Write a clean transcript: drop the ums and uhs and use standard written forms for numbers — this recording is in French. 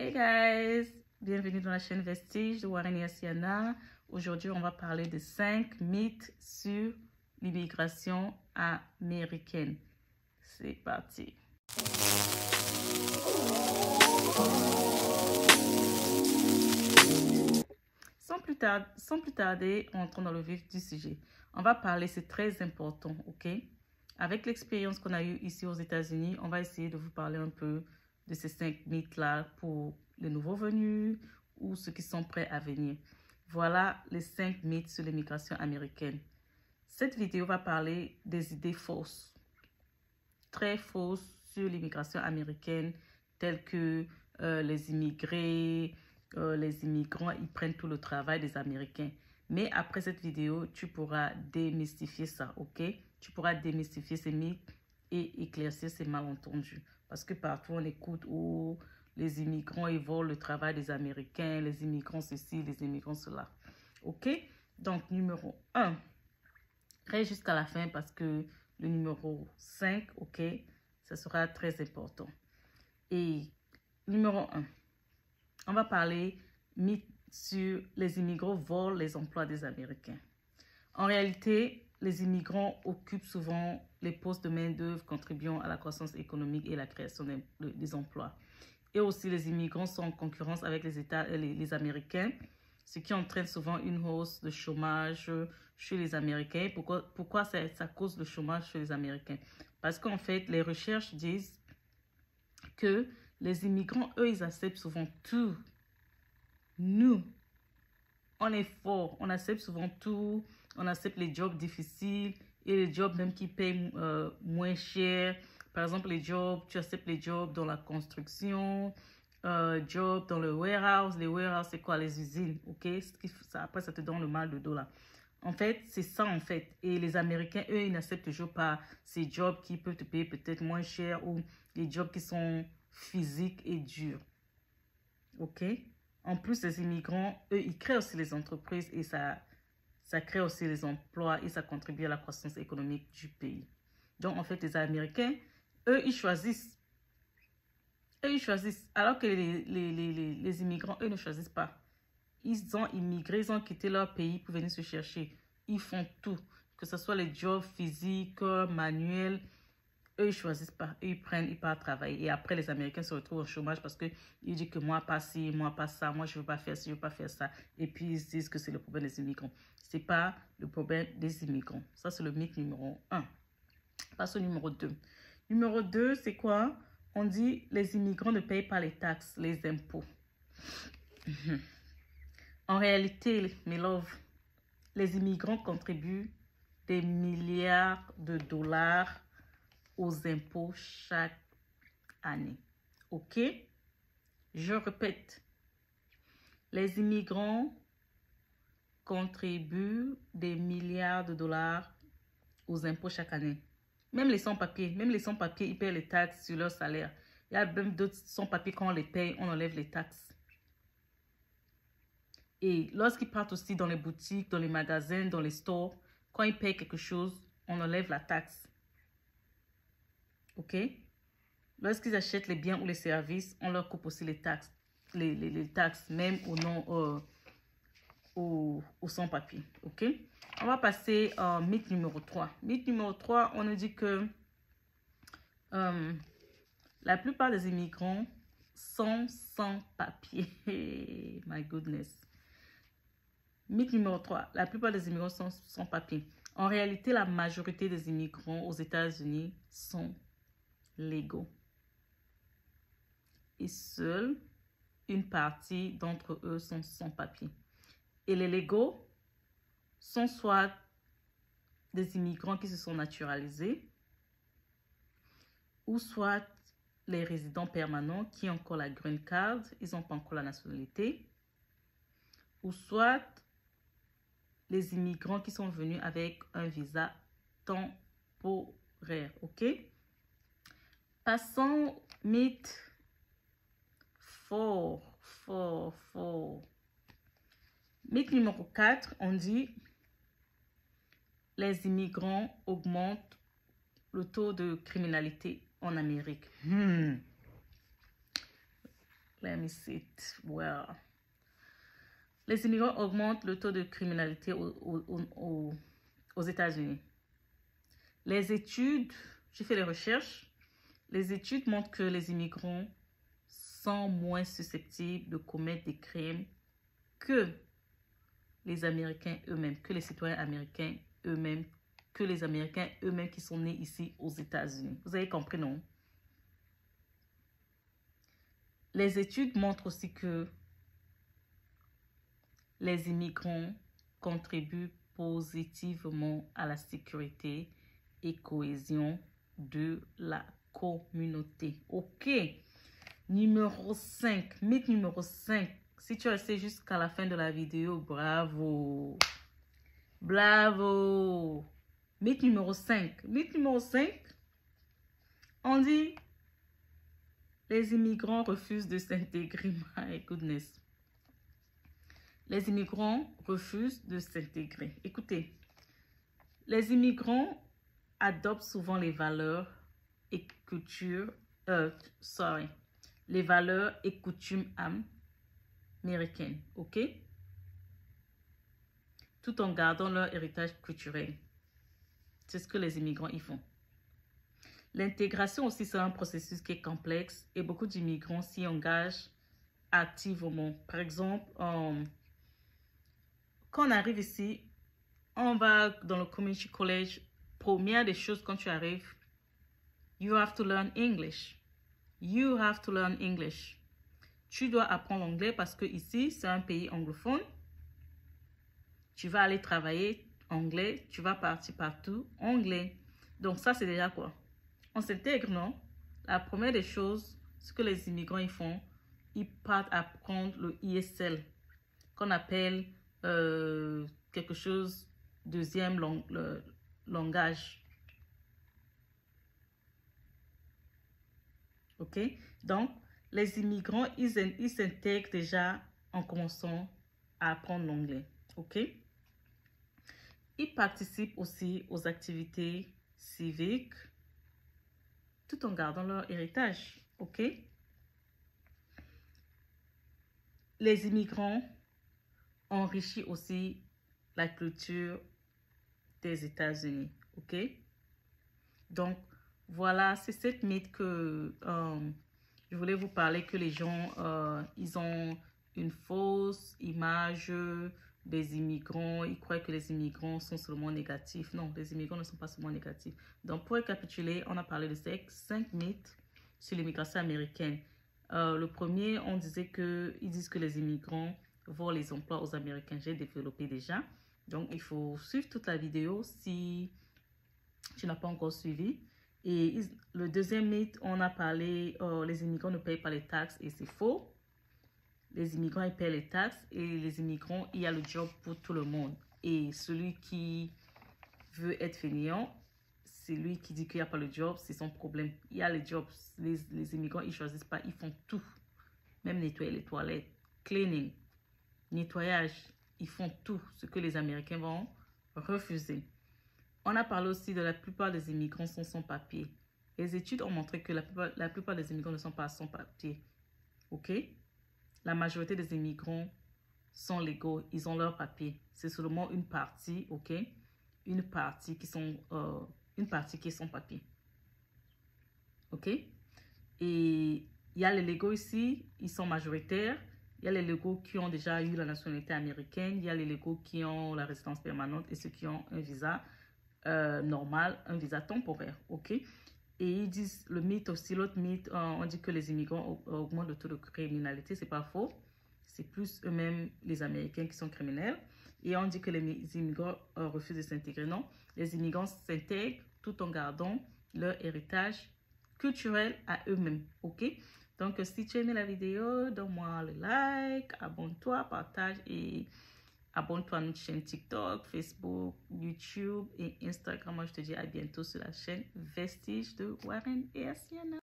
Hey guys, bienvenue dans la chaîne Vestige de Warren et Asiana. Aujourd'hui, on va parler de 5 mythes sur l'immigration américaine. C'est parti. Sans plus tarder, entrons dans le vif du sujet. On va parler, c'est très important, ok? Avec l'expérience qu'on a eue ici aux États-Unis, on va essayer de vous parler un peu de ces 5 mythes-là pour les nouveaux venus ou ceux qui sont prêts à venir. Voilà les 5 mythes sur l'immigration américaine. Cette vidéo va parler des idées fausses, très fausses sur l'immigration américaine, telles que les immigrants, ils prennent tout le travail des Américains. Mais après cette vidéo, tu pourras démystifier ça, ok? Tu pourras démystifier ces mythes et éclaircir ces malentendus. Parce que partout, on écoute où les immigrants, ils volent le travail des Américains, les immigrants ceci, les immigrants cela. Ok? Donc, numéro 1. Reste jusqu'à la fin parce que le numéro 5, ok, ça sera très important. Et numéro 1, on va parler mythe sur les immigrants volent les emplois des Américains. En réalité, les immigrants occupent souvent les postes de main-d'œuvre contribuant à la croissance économique et la création des emplois. Et aussi, les immigrants sont en concurrence avec les Américains, ce qui entraîne souvent une hausse de chômage chez les Américains. Pourquoi ça cause le chômage chez les Américains? Parce qu'en fait, les recherches disent que les immigrants, eux, ils acceptent souvent tout. Nous, on est fort, on accepte souvent tout, on accepte les jobs difficiles et les jobs même qui payent moins cher. Par exemple, tu acceptes les jobs dans la construction, jobs dans le warehouse. Les warehouses, c'est quoi? Les usines, ok? Après, ça te donne le mal de dos là. En fait, c'est ça en fait. Et les Américains, eux, ils n'acceptent toujours pas ces jobs qui peuvent te payer peut-être moins cher ou les jobs qui sont physiques et durs. Ok? En plus, les immigrants, eux, ils créent aussi les entreprises et ça crée aussi les emplois et ça contribue à la croissance économique du pays. Donc, en fait, les Américains, eux, ils choisissent. Eux, ils choisissent. Alors que les immigrants, eux, ne choisissent pas. Ils ont immigré, ils ont quitté leur pays pour venir se chercher. Ils font tout. Que ce soit les jobs physiques, manuels. Eux, ils choisissent pas. Eux, ils partent travailler. Et après, les Américains se retrouvent au chômage parce qu'ils disent que moi, pas ci, moi, pas ça. Moi, je veux pas faire ci, je veux pas faire ça. Et puis, ils se disent que c'est le problème des immigrants. C'est pas le problème des immigrants. Ça, c'est le mythe numéro 1. Passe au numéro 2. Numéro 2, c'est quoi? On dit les immigrants ne payent pas les taxes, les impôts. En réalité, mes loves, les immigrants contribuent des milliards de dollars aux impôts chaque année. Ok? Je répète, les immigrants contribuent des milliards de dollars aux impôts chaque année. Même les sans-papiers, ils paient les taxes sur leur salaire. Il y a même d'autres sans-papiers, quand on les paye, on enlève les taxes. Et lorsqu'ils partent aussi dans les boutiques, dans les magasins, dans les stores, quand ils payent quelque chose, on enlève la taxe. Ok? Lorsqu'ils achètent les biens ou les services, on leur coupe aussi les taxes. Les taxes, même aux sans-papiers. Ok? On va passer au mythe numéro 3. Mythe numéro 3, on nous dit que la plupart des immigrants sont sans papier. My goodness. Mythe numéro 3. La plupart des immigrants sont sans papier. En réalité, la majorité des immigrants aux États-Unis sont légaux. Et seule une partie d'entre eux sont sans papier. Et les légaux sont soit des immigrants qui se sont naturalisés ou soit les résidents permanents qui ont encore la green card, ils n'ont pas encore la nationalité, ou soit les immigrants qui sont venus avec un visa temporaire, ok? Passons mythe fort. Mythe numéro 4, on dit les immigrants augmentent le taux de criminalité en Amérique. Let me see it. Well, les immigrants augmentent le taux de criminalité aux États-Unis. Les études, j'ai fait les recherches, les études montrent que les immigrants sont moins susceptibles de commettre des crimes que les Américains eux-mêmes, que les citoyens américains eux-mêmes, que les Américains eux-mêmes qui sont nés ici aux États-Unis. Vous avez compris, non? Les études montrent aussi que les immigrants contribuent positivement à la sécurité et cohésion de la communauté. OK. Numéro 5. Mythe numéro 5. Si tu as resté jusqu'à la fin de la vidéo, bravo. Bravo. Mythe numéro 5. Mythe numéro 5. On dit, les immigrants refusent de s'intégrer. My goodness. Les immigrants refusent de s'intégrer. Écoutez, les immigrants adoptent souvent les valeurs et coutumes, les valeurs et coutumes américaines, ok? Tout en gardant leur héritage culturel. C'est ce que les immigrants y font. L'intégration aussi, c'est un processus qui est complexe et beaucoup d'immigrants s'y engagent activement. Par exemple, quand on arrive ici, on va dans le community college. Première des choses quand tu arrives, you have to learn English. You have to learn English. Tu dois apprendre l'anglais parce que ici, c'est un pays anglophone. Tu vas aller travailler anglais, tu vas partir partout anglais. Donc ça, c'est déjà quoi? On s'intègre, non? La première des choses, ce que les immigrants ils font, ils partent apprendre le ESL, qu'on appelle quelque chose, deuxième langage. OK? Donc, les immigrants, ils s'intègrent déjà en commençant à apprendre l'anglais. OK? Ils participent aussi aux activités civiques tout en gardant leur héritage. OK? Les immigrants enrichissent aussi la culture des États-Unis. OK? Donc, voilà, c'est cette mythe que je voulais vous parler, que les gens, ils ont une fausse image des immigrants. Ils croient que les immigrants sont seulement négatifs. Non, les immigrants ne sont pas seulement négatifs. Donc, pour récapituler, on a parlé de 5 mythes sur l'immigration américaine. Le premier, on disait qu'ils disent que les immigrants volent les emplois aux Américains. J'ai développé déjà. Donc, il faut suivre toute la vidéo si tu n'as pas encore suivi. Et le deuxième mythe, on a parlé, les immigrants ne payent pas les taxes et c'est faux. Les immigrants, ils paient les taxes et les immigrants, il y a le job pour tout le monde. Et celui qui veut être fainéant, c'est lui qui dit qu'il n'y a pas le job, c'est son problème. Il y a les jobs. Les immigrants, ils ne choisissent pas, ils font tout. Même nettoyer les toilettes, cleaning, nettoyage, ils font tout ce que les Américains vont refuser. On a parlé aussi de la plupart des immigrants sont sans papier. Les études ont montré que la plupart des immigrants ne sont pas sans papier. OK? La majorité des immigrants sont légaux, ils ont leur papier. C'est seulement une partie, OK? Une partie qui est sans papier. OK? Et il y a les légaux ici, ils sont majoritaires. Il y a les légaux qui ont déjà eu la nationalité américaine. Il y a les légaux qui ont la résidence permanente et ceux qui ont un visa normal, un visa temporaire. OK? Et ils disent, le mythe aussi, l'autre mythe, on dit que les immigrants augmentent le taux de criminalité. C'est pas faux. C'est plus eux-mêmes, les Américains, qui sont criminels. Et on dit que les immigrants refusent de s'intégrer. Non, les immigrants s'intègrent tout en gardant leur héritage culturel à eux-mêmes. OK? Donc, si tu as aimé la vidéo, donne-moi le like, abonne-toi, partage et abonne-toi à notre chaîne TikTok, Facebook, YouTube et Instagram. Moi, je te dis à bientôt sur la chaîne Vestiges de Warren et Asiana.